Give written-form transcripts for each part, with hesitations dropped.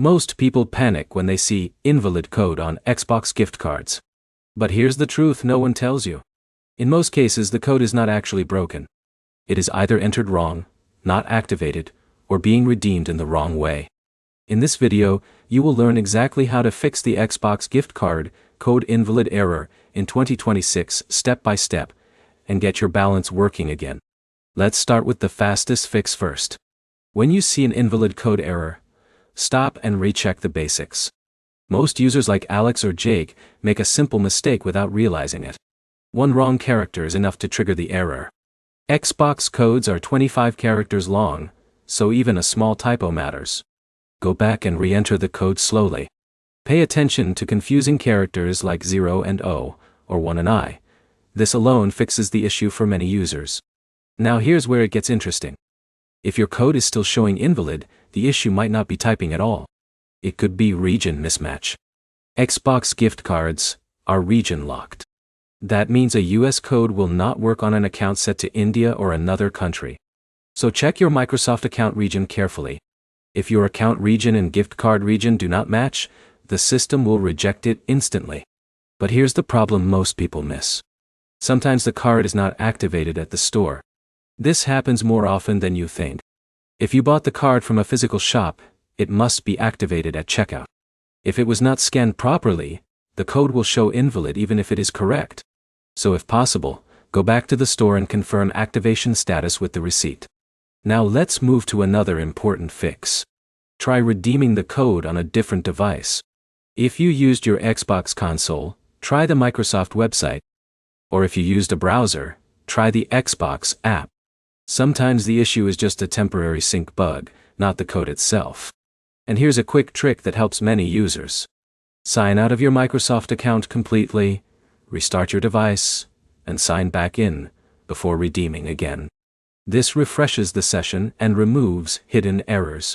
Most people panic when they see invalid code on Xbox gift cards. But here's the truth no one tells you. In most cases, the code is not actually broken. It is either entered wrong, not activated, or being redeemed in the wrong way. In this video, you will learn exactly how to fix the Xbox gift card code invalid error in 2026 step by step, and get your balance working again. Let's start with the fastest fix first. When you see an invalid code error, stop and recheck the basics. Most users like Alex or Jake make a simple mistake without realizing it. One wrong character is enough to trigger the error. Xbox codes are 25 characters long, so even a small typo matters. Go back and re-enter the code slowly. Pay attention to confusing characters like 0 and O, or 1 and I. This alone fixes the issue for many users. Now here's where it gets interesting. If your code is still showing invalid, the issue might not be typing at all. It could be region mismatch. Xbox gift cards are region locked. That means a US code will not work on an account set to India or another country. So check your Microsoft account region carefully. If your account region and gift card region do not match, the system will reject it instantly. But here's the problem most people miss. Sometimes the card is not activated at the store. This happens more often than you think. If you bought the card from a physical shop, it must be activated at checkout. If it was not scanned properly, the code will show invalid even if it is correct. So if possible, go back to the store and confirm activation status with the receipt. Now let's move to another important fix. Try redeeming the code on a different device. If you used your Xbox console, try the Microsoft website. Or if you used a browser, try the Xbox app. Sometimes the issue is just a temporary sync bug, not the code itself. And here's a quick trick that helps many users. Sign out of your Microsoft account completely, restart your device, and sign back in before redeeming again. This refreshes the session and removes hidden errors.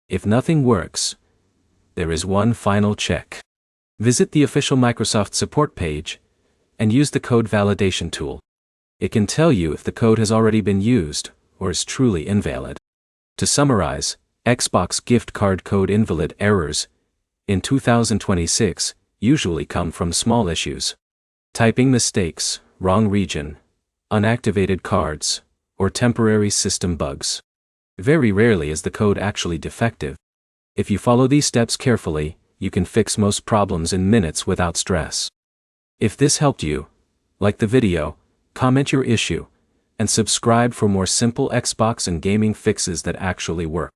If nothing works, there is one final check. Visit the official Microsoft support page and use the code validation tool. It can tell you if the code has already been used or is truly invalid. To summarize, Xbox gift card code invalid errors in 2026 usually come from small issues. Typing mistakes, wrong region, unactivated cards, or temporary system bugs. Very rarely is the code actually defective. If you follow these steps carefully, you can fix most problems in minutes without stress. If this helped you, like the video, comment your issue, and subscribe for more simple Xbox and gaming fixes that actually work.